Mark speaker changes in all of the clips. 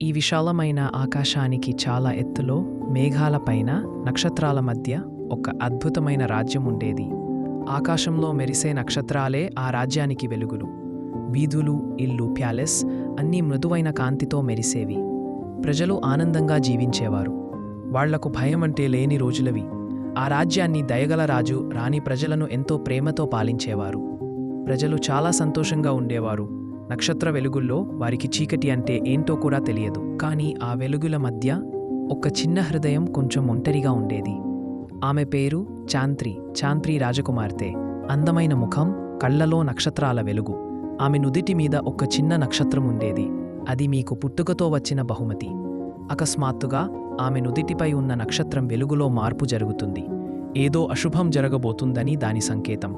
Speaker 1: ఈ విశాలమైన ఆకాశానికి చాలా ఎత్తులో మేఘాలపైన నక్షత్రాల మధ్య ఒక అద్భుతమైన రాజ్యం ఉండేది. ఆకాశంలో మెరిసే నక్షత్రాలే ఆ రాజ్యానికి వెలుగులు. వీధులు, ఇల్లు, ప్యాలెస్ అన్నీ మృదువైన కాంతితో మెరిసేవి. ప్రజలు ఆనందంగా జీవించేవారు. వాళ్లకు భయం అంటే లేని రోజులవి. ఆ రాజ్యాన్ని దయగల రాజు, రాణి ప్రజలను ఎంతో ప్రేమతో పాలించేవారు. ప్రజలు చాలా సంతోషంగా ఉండేవారు. నక్షత్ర వెలుగుల్లో వారికి చీకటి అంటే ఏంటో కూడా తెలియదు. కానీ ఆ వెలుగుల మధ్య ఒక చిన్న హృదయం కొంచెం ఒంటరిగా ఉండేది. ఆమె పేరు చాంత్రి రాజకుమార్తె. అందమైన ముఖం, కళ్లలో నక్షత్రాల వెలుగు. ఆమె నుదిటి మీద ఒక చిన్న నక్షత్రం ఉండేది. అది మీకు పుట్టుకతో వచ్చిన బహుమతి. అకస్మాత్తుగా ఆమె నుదిటిపై ఉన్న నక్షత్రం వెలుగులో మార్పు జరుగుతుంది. ఏదో అశుభం జరగబోతుందని దాని సంకేతం.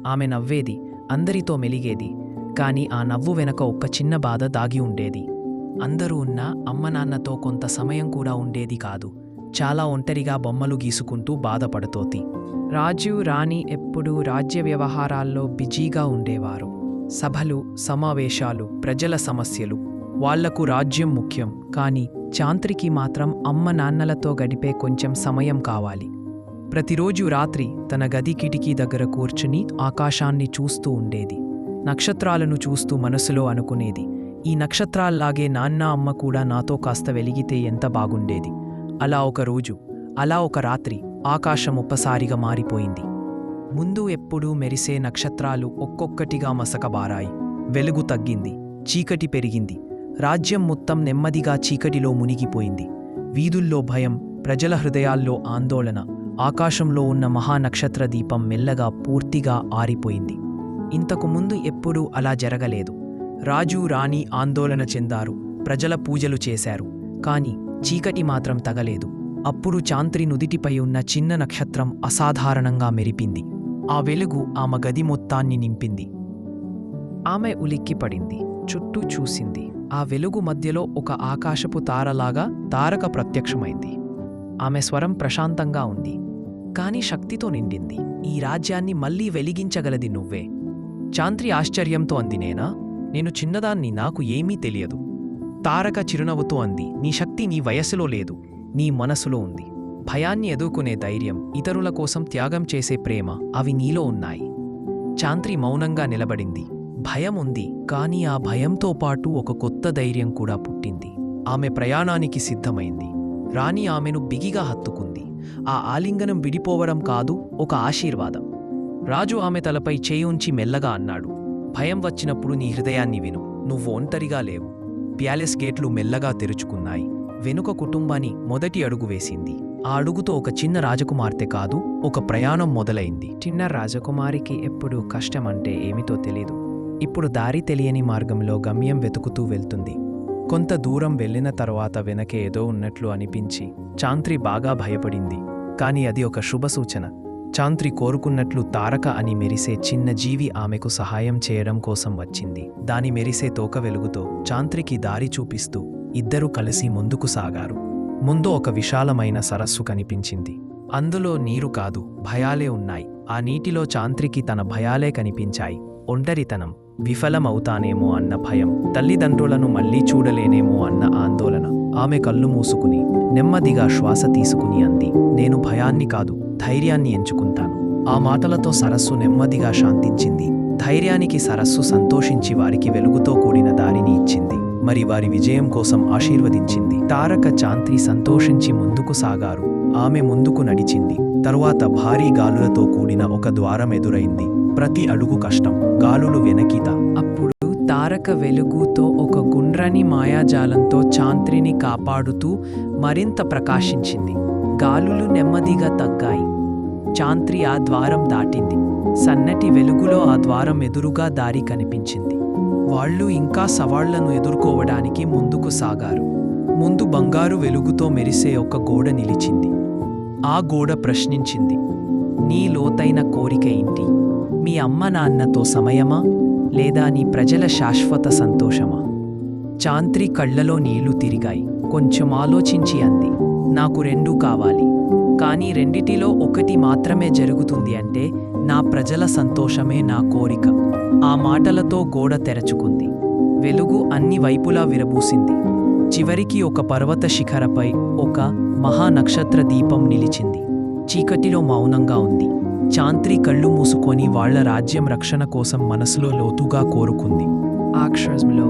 Speaker 1: ఆమె నవ్వేది, అందరితో మెలిగేది. కాని ఆ నవ్వు వెనక ఒక్క చిన్న బాధ దాగి ఉండేది. అందరూ ఉన్న అమ్మనాన్నతో కొంత సమయం కూడా ఉండేది కాదు. చాలా ఒంటరిగా బొమ్మలు గీసుకుంటూ బాధపడుతోంది. రాజు, రాణి ఎప్పుడూ రాజ్య వ్యవహారాల్లో బిజీగా ఉండేవారు. సభలు, సమావేశాలు, ప్రజల సమస్యలు. వాళ్లకు రాజ్యం ముఖ్యం. కాని చాంత్రికి మాత్రం అమ్మ నాన్నలతో గడిపే కొంచెం సమయం కావాలి. ప్రతిరోజు రాత్రి తన గది కిటికీ దగ్గర కూర్చుని ఆకాశాన్ని చూస్తూ ఉండేది. నక్షత్రాలను చూస్తూ మనసులో అనుకునేది, ఈ నక్షత్రాల్లాగే నాన్న అమ్మ కూడా నాతో కాస్త వెలిగితే ఎంత బాగుండేది. అలా ఒక రోజు, అలా ఒక రాత్రి ఆకాశం ఒక్కసారిగా మారిపోయింది. ముందు ఎప్పుడూ మెరిసే నక్షత్రాలు ఒక్కొక్కటిగా మసకబారాయి. వెలుగు తగ్గింది, చీకటి పెరిగింది. రాజ్యం మొత్తం నెమ్మదిగా చీకటిలో మునిగిపోయింది. వీధుల్లో భయం, ప్రజల హృదయాల్లో ఆందోళన. ఆకాశంలో ఉన్న మహానక్షత్ర దీపం మెల్లగా పూర్తిగా ఆరిపోయింది. ఇంతకు ముందు ఎప్పుడూ అలా జరగలేదు. రాజు, రాణి ఆందోళన చెందారు, ప్రజల పూజలు చేశారు. కాని చీకటి మాత్రం తగలేదు. అప్పుడు చాంత్రి నుదిటిపై ఉన్న చిన్న నక్షత్రం అసాధారణంగా మెరిపింది. ఆ వెలుగు ఆమె గది మొత్తాన్ని నింపింది. ఆమె ఉలిక్కిపడింది, చుట్టూ చూసింది. ఆ వెలుగు మధ్యలో ఒక ఆకాశపు తారలాగా తారక ప్రత్యక్షమైంది. ఆమె స్వరం ప్రశాంతంగా ఉంది, కాని శక్తితో నిండింది. ఈ రాజ్యాన్ని మళ్లీ వెలిగించగలది నువ్వే. చాంత్రి ఆశ్చర్యంతో అంది, నేనా? నేను చిన్నదాన్ని, నాకు ఏమీ తెలియదు. తారక చిరునవ్వుతో అంది, నీ శక్తి నీ వయస్సులో లేదు, నీ మనసులో ఉంది. భయాన్ని ఎదుర్కొనే ధైర్యం, ఇతరుల కోసం త్యాగం చేసే ప్రేమ, అవి నీలో ఉన్నాయి. చాంత్రి మౌనంగా నిలబడింది. భయం ఉంది, కాని ఆ భయంతో పాటు ఒక కొత్త ధైర్యం కూడా పుట్టింది. ఆమె ప్రయాణానికి సిద్ధమైంది. రాణి ఆమెను బిగిగా హత్తుకుంది. ఆ ఆలింగనం విడిపోవడం కాదు, ఒక ఆశీర్వాదం. రాజు ఆమె తలపై చేయుంచి మెల్లగా అన్నాడు, భయం వచ్చినప్పుడు నీ హృదయాన్ని విను. నువ్వు ఒంటరిగా లేవు. ప్యాలెస్ గేట్లు మెల్లగా తెరుచుకున్నాయి. వెనుక కుటుంబాన్ని మొదటి అడుగు వేసింది. ఆ అడుగుతో ఒక చిన్న రాజకుమార్తె కాదు, ఒక ప్రయాణం మొదలైంది. చిన్న రాజకుమారికి ఎప్పుడు కష్టమంటే ఏమిటో తెలీదు. ఇప్పుడు దారి తెలియని మార్గంలో గమ్యం వెతుకుతూ వెళ్తుంది. కొంత దూరం వెళ్లిన తర్వాత వెనకే ఏదో ఉన్నట్లు అనిపించి చాంత్రి బాగా భయపడింది. కాని అది ఒక శుభసూచన. చాంత్రి కోరుకున్నట్లు తారక అని మెరిసే చిన్న జీవి ఆమెకు సహాయం చేయడం కోసం వచ్చింది. దాని మెరిసే తోక వెలుగుతో చాంత్రికి దారి చూపిస్తూ ఇద్దరూ కలిసి ముందుకు సాగారు. ముందు ఒక విశాలమైన సరస్సు కనిపించింది. అందులో నీరు కాదు, భయాలే ఉన్నాయి. ఆ నీటిలో చాంత్రికి తన భయాలే కనిపించాయి. ఒంటరితనం, విఫలమవుతానేమో అన్న భయం, తల్లిదండ్రులను మళ్లీ చూడలేనేమో అన్న ఆందోళన. ఆమె కళ్ళు మూసుకుని నెమ్మదిగా శ్వాస తీసుకుని అంది, నేను భయాన్ని కాదు, ధైర్యాన్ని ఎంచుకుంటాను. ఆ మాటలతో సరస్సు నెమ్మదిగా శాంతించింది. ధైర్యానికి సరస్సు సంతోషించి వారికి వెలుగుతో కూడిన దారిని ఇచ్చింది. మరి వారి విజయం కోసం ఆశీర్వదించింది. తారక, చాంత్రి సంతోషించి ముందుకు సాగారు. ఆమె ముందుకు నడిచింది. తరువాత భారీ గాలులతో కూడిన ఒక ద్వారం ఎదురైంది. ప్రతి అడుగు కష్టం, గాలులు వెనకిత. అప్పుడు తారక వెలుగుతో ఒక గుండ్రని మాయాజాలంతో చాంత్రిని కాపాడుతూ మరింత ప్రకాశించింది. గాలులు నెమ్మదిగా తగ్గాయి. చాంత్రి ఆ ద్వారం దాటింది. సన్నటి వెలుగులో ఆ ద్వారం ఎదురుగా దారి కనిపించింది. వాళ్ళు ఇంకా సవాళ్లను ఎదుర్కోవడానికి ముందుకు సాగారు. ముందు బంగారు వెలుగుతో మెరిసే ఒక గోడ నిలిచింది. ఆ గోడ ప్రశ్నించింది, నీ లోతైన కోరిక ఏంటి? మీ అమ్మ నాన్నతో సమయమా, లేదా నీ ప్రజల శాశ్వత సంతోషమా? చాంత్రి కళ్లలో నీళ్లు తిరిగాయి. కొంచెం ఆలోచించి అంది, నాకు రెండూ కావాలి. కానీ రెండిటిలో ఒకటి మాత్రమే జరుగుతుంది అంటే నా ప్రజల సంతోషమే నా కోరిక. ఆ మాటలతో గోడ తెరచుకుంది. వెలుగు అన్ని వైపులా విరబూసింది. చివరికి ఒక పర్వత శిఖరపై ఒక మహానక్షత్ర దీపం నిలిచింది. చీకటిలో మౌనంగా ఉంది. చాంత్రి కళ్ళు మూసుకొని వాళ్ల రాజ్యం రక్షణ కోసం మనసులో లోతుగా కోరుకుంది. ఆ క్షణంలో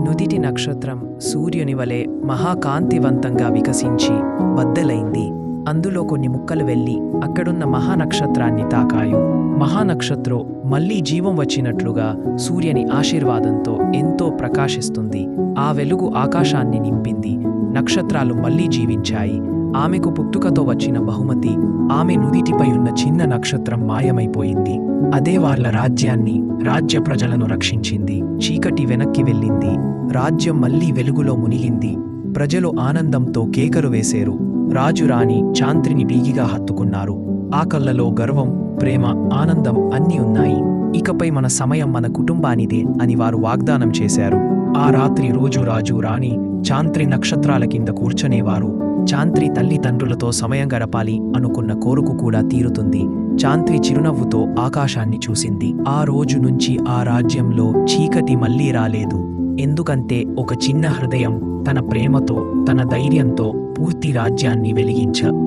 Speaker 1: నుదిటి నక్షత్రం సూర్యుని వలె మహాకాంతివంతంగా వికసించి బద్దలైంది. అందులో కొన్ని ముక్కలు వెళ్లి అక్కడున్న మహానక్షత్రాన్ని తాకాయు. మహానక్షత్రం మళ్లీ జీవం వచ్చినట్లుగా సూర్యుని ఆశీర్వాదంతో ఎంతో ప్రకాశిస్తుంది. ఆ వెలుగు ఆకాశాన్ని నింపింది. నక్షత్రాలు మళ్లీ జీవించాయి. ఆమెకు పుట్టుకతో వచ్చిన బహుమతి ఆమె నుదిటిపై ఉన్న చిన్న నక్షత్రం మాయమైపోయింది. అదే వాళ్ళ రాజ్యాన్ని, రాజ్య ప్రజలను రక్షించింది. చీకటి వెనక్కి వెళ్ళింది. రాజ్యం మళ్లీ వెలుగులో మునిగింది. ప్రజలు ఆనందంతో కేకలు వేశారు. రాజు రాణి చాంత్రిని బిగిగా హత్తుకున్నారు. ఆ కళ్ళలో గర్వం, ప్రేమ, ఆనందం అన్నీ ఉన్నాయి. ఇకపై మన సమయం మన కుటుంబానిదే అని వారు వాగ్దానం చేశారు. ఆ రాత్రి రోజు రాజు రాణి చాంత్రి నక్షత్రాల కింద కూర్చొనేవారు. చాంత్రి తల్లిదండ్రులతో సమయం గడపాలి అనుకున్న కోరిక కూడా తీరుతుంది. చాంత్రి చిరునవ్వుతో ఆకాశాన్ని చూసింది. ఆ రోజు నుంచి ఆ రాజ్యంలో చీకటి మళ్లీ రాలేదు. ఎందుకంటే ఒక చిన్న హృదయం తన ప్రేమతో, తన ధైర్యంతో పూర్తి రాజ్యాన్ని వెలిగించ